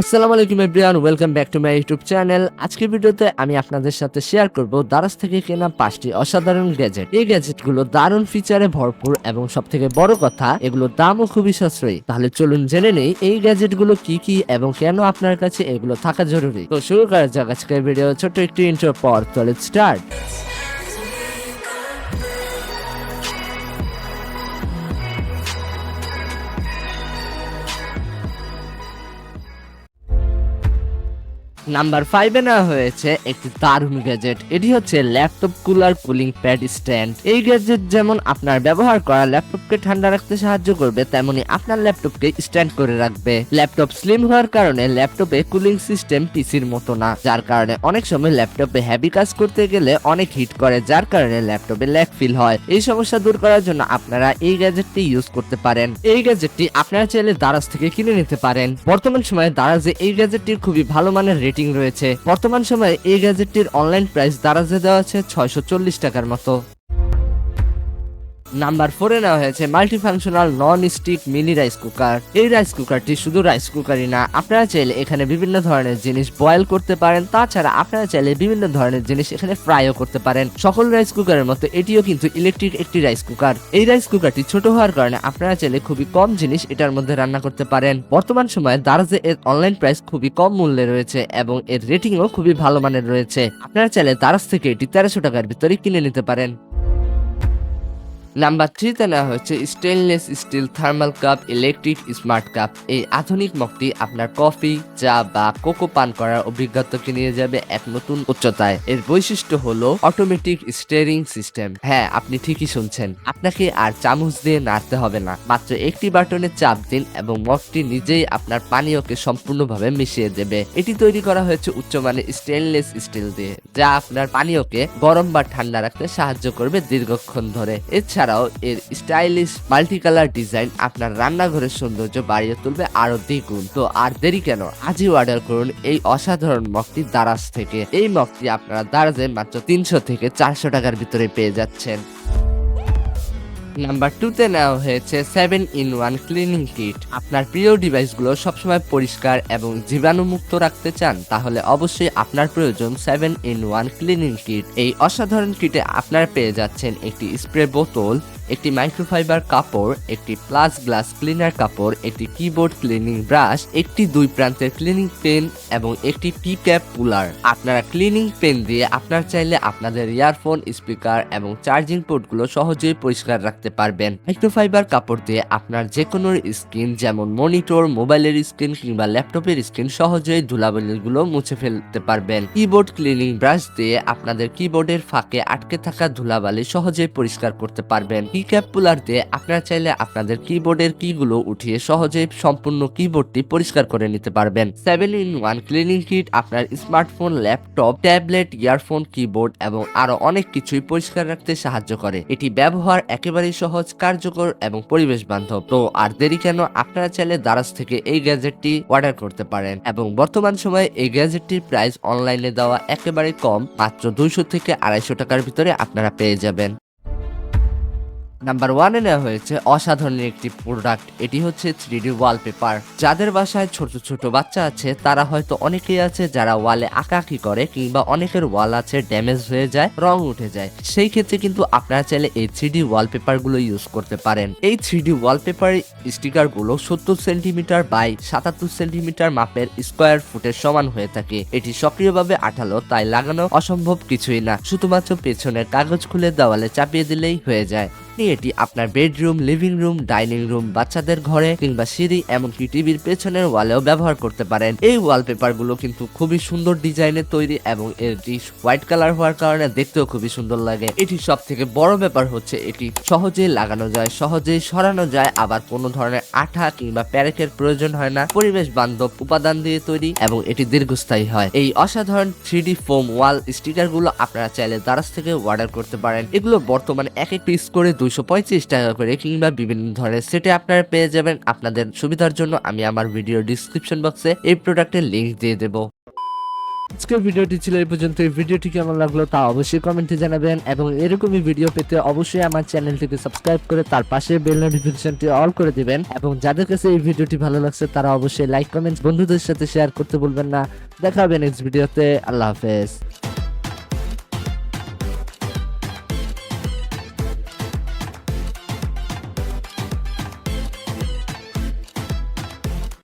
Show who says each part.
Speaker 1: আসসালামু আলাইকুম everyone, welcome back to my YouTube channel. আজকের ভিডিওতে আমি আপনাদের সাথে শেয়ার করব দারাজ থেকে কেনা 5টি অসাধারণ গ্যাজেট। এই গ্যাজেটগুলো দারুণ ফিচারে ভরপুর এবং সবথেকে বড় কথা এগুলোর দামও খুবই সাশ্রয়ী। তাহলে চলুন জেনে নেই এই গ্যাজেটগুলো কি কি এবং কেন আপনার কাছে এগুলো থাকা জরুরি। তো শুরু করা যাক আজকের ভিডিও ছোট্ট একটি ইন্ট্রো পর। তো লেটস স্টার্ট। নাম্বার 5 এ নেওয়া হয়েছে একটি দারুণ গ্যাজেট। এটি হচ্ছে laptop cooler cooling pad stand. এই গ্যাজেট যেমন আপনার ব্যবহার করা ল্যাপটপকে ঠান্ডা রাখতে সাহায্য করবে, তেমনি আপনার ল্যাপটপকে স্ট্যান্ড করে রাখবে। ল্যাপটপ স্লিম হওয়ার কারণে ল্যাপটপে কুলিং সিস্টেম পিসির মতো না, যার কারণে অনেক সময় ল্যাপটপে হেভি কাজ করতে গেলে অনেক হিট করে, যার কারণে ল্যাপটপে ল্যাগ ফিল হয়। এই সমস্যা দূর করার জন্য আপনারা এই গ্যাজেটটি ইউজ করতে পারেন। এই গ্যাজেটটি আপনারা চাইলে দারাজ থেকে কিনে নিতে পারেন। বর্তমান সময়ে দারাজে এই গ্যাজেটটির খুবই ভালো মানের রেটিং রয়েছে। বর্তমান সময়ে এই গ্যাজেটটির অনলাইন প্রাইস দারাজে দেওয়া আছে 640 টাকার মতো। নাম্বার 4 এ নেওয়া হয়েছে multifunctional non stick mini rice cooker. এই রাইস কুকারটি শুধু রাইস কুকারই না, আপনারা চাইলে এখানে বিভিন্ন ধরনের জিনিস বয়েল করতে পারেন। তাছাড়া আপনারা চাইলে বিভিন্ন ধরনের জিনিস এখানে ফ্রাইও করতে পারেন। সকল রাইস কুকারের মতো এটিও কিন্তু ইলেকট্রিক একটি রাইস কুকার। এই রাইস কুকারটি ছোট হওয়ার কারণে আপনারা চাইলে খুবই কম জিনিস এটার মধ্যে রান্না করতে পারেন। বর্তমান সময়ে দারাজে এর অনলাইন প্রাইস খুবই কম মূল্যে রয়েছে এবং এর রেটিংও খুবই ভালো মানের রয়েছে। আপনারা চাইলে দারাজ থেকে এটি 1300 টাকার ভিতরে কিনে নিতে পারেন। নাম্বার 3 তে নেওয়া হচ্ছে stainless steel thermal cup electric smart cup. এই আধুনিক মগটি আপনার কফি, চা বা কোকো পান করার অভিজ্ঞতাকে নিয়ে যাবে এক নতুন উচ্চতায়। এর বৈশিষ্ট্য হলো অটোমেটিক স্টিয়ারিং সিস্টেম। হ্যাঁ, আপনি ঠিকই শুনছেন, আপনাকে আর চামচ দিয়ে নাড়তে হবে না। মাত্র একটি বাটনে চাপ দিন এবং মগটি নিজেই আপনার পানীয়কে সম্পূর্ণভাবে মিশিয়ে দেবে। এটি তৈরি করা হয়েছে উচ্চমানের স্টেনলেস স্টিল দিয়ে, যা আপনার পানীয়কে গরম বা ঠান্ডা রাখতে সাহায্য করবে দীর্ঘক্ষণ ধরে। এছাড়াও এর স্টাইলিশ মাল্টি কালার ডিজাইন আপনার রান্নাঘরের সৌন্দর্য বাড়িয়ে তুলবে আরো দ্বিগুণ। তো আর দেরি কেন, আজই অর্ডার করুন এই অসাধারণ মগটি দারাজ থেকে। এই মগটি আপনারা দারাজে মাত্র 300 থেকে 400 টাকার ভিতরে পেয়ে যাচ্ছেন। নাম্বার 2 তে নেওয়া হয়েছে 7-in-1 ক্লিনিং কিট। আপনার প্রিয় ডিভাইসগুলো সবসময় পরিষ্কার এবং জীবাণুমুক্ত রাখতে চান, তাহলে অবশ্যই আপনার প্রয়োজন 7-in-1 ক্লিনিং কিট। এই অসাধারণ কিটে আপনারা পেয়ে যাচ্ছেন একটি স্প্রে বোতল, একটি মাইক্রোফাইবার কাপড়, একটি প্লাস গ্লাস ক্লিনার কাপড়, একটি কিবোর্ড ক্লিনিং ব্রাশ, একটি 2 প্রান্তের ক্লিনিং পেন এবং একটি টি ক্যাপ পুলার। আপনারা ক্লিনিং পেন দিয়ে আপনার চাইলে আপনাদের ইয়ারফোন, স্পিকার এবং চার্জিং পোর্টগুলো সহজেই পরিষ্কার রাখতে পারবেন। মাইক্রোফাইবার কাপড় দিয়ে আপনার যে কোনো স্ক্রিন, যেমন মনিটর, মোবাইলের স্ক্রিন কিংবা ল্যাপটপের স্ক্রিন সহজেই ধুলাবালিগুলো মুছে ফেলতে পারবেন। কিবোর্ড ক্লিনিং ব্রাশ দিয়ে আপনাদের কিবোর্ডের ফাঁকে আটকে থাকা ধুলাবালি সহজেই পরিষ্কার করতে পারবেন। কি ক্যাপ পুলার দিয়ে আপনারা চাইলে আপনাদের কিবোর্ডের কিগুলো উঠিয়ে সহজেই সম্পূর্ণ কিবোর্ডটি পরিষ্কার করে নিতে পারবেন। 7-in-1 ক্লিনিং কিট আপনার smartphone, laptop, tablet, earphone, keyboard এবং আরো অনেক কিছুই পরিষ্কার রাখতে সাহায্য করে। এটি ব্যবহার একেবারেই সহজ, কার্যকর এবং পরিবেশ বান্ধব। তো আর দেরি কেন, আপনারা চাইলে দারাজ থেকে এই গ্যাজেটটি অর্ডার করতে পারেন এবং বর্তমান সময়ে এই গ্যাজেটটির প্রাইস অনলাইনে দেওয়া একেবারে কম, মাত্র 200 থেকে 250 টাকার ভিতরে আপনারা পেয়ে যাবেন। নাম্বার 1 এ নেওয়া হয়েছে অসাধারণ একটি প্রোডাক্ট। এটি হচ্ছে 3D ওয়ালপেপার। যাদের বাসায় ছোট ছোট বাচ্চা আছে তারা হয়তো অনেকেই আছে যারা ওয়ালে আঁকাআঁকি করে, কিংবা অনেকের ওয়াল আছে ড্যামেজ হয়ে যায়, রং উঠে যায়। সেই ক্ষেত্রে কিন্তু আপনারা চাইলে এই 3D ওয়ালপেপার গুলো ইউজ করতে পারেন। এই 3D ওয়ালপেপার স্টিকার গুলো 70 সেন্টিমিটার বাই 77 সেন্টিমিটার মাপের স্কোয়ার ফুটের সমান হয়ে থাকে। এটি সক্রিয়ভাবে আঠালো, তাই লাগানো অসম্ভব কিছুই না। শুধুমাত্র পেছনের কাগজ খুলে দেওয়ালে চাপিয়ে দিলেই হয়ে যায়। এটি আপনার bedroom, living room, dining room, বাচ্চাদের ঘরে কিংবা সিঁড়ি, এমনকি টিভির পেছনের ওয়ালেও ব্যবহার করতে পারেন। এই ওয়ালপেপার গুলো কিন্তু খুবই সুন্দর ডিজাইনের তৈরি এবং এটি হোয়াইট কালার হওয়ার কারণে দেখতেও খুবই সুন্দর লাগে। এটি সব থেকে বড় ব্যাপার হচ্ছে এটি সহজেই লাগানো যায়, সহজেই সরানো যায়, আবার কোনো ধরনের আঠা কিংবা প্যারেকের প্রয়োজন হয় না। পরিবেশ বান্ধব উপাদান দিয়ে তৈরি এবং এটি দীর্ঘস্থায়ী হয়। এই অসাধারণ 3D ফোম ওয়াল স্টিকার গুলো আপনারা চাইলে দারাজ থেকে অর্ডার করতে পারেন। এগুলো বর্তমানে এক এক পিস করে 235 টাকা করে কিংবা বিভিন্ন ধরনের সেটে আপনারা পেয়ে যাবেন। আপনাদের সুবিধার জন্য আমি আমার ভিডিও ডিসক্রিপশন বক্সে এই প্রোডাক্টের লিংক দিয়ে দেব। আজকের ভিডিওটি ছিল এই পর্যন্ত। এই ভিডিওটি কেমন লাগলো তা অবশ্যই কমেন্টে জানাবেন এবং এরকমই ভিডিও পেতে অবশ্যই আমার চ্যানেলটিকে সাবস্ক্রাইব করে তার পাশে বেল নোটিফিকেশনটি অল করে দিবেন এবং যাদের কাছে এই ভিডিওটি ভালো লাগছে তারা অবশ্যই লাইক কমেন্টস বন্ধুদের সাথে শেয়ার করতে ভুলবেন না। দেখা হবে নেক্সট ভিডিওতে। আল্লাহ হাফেজ।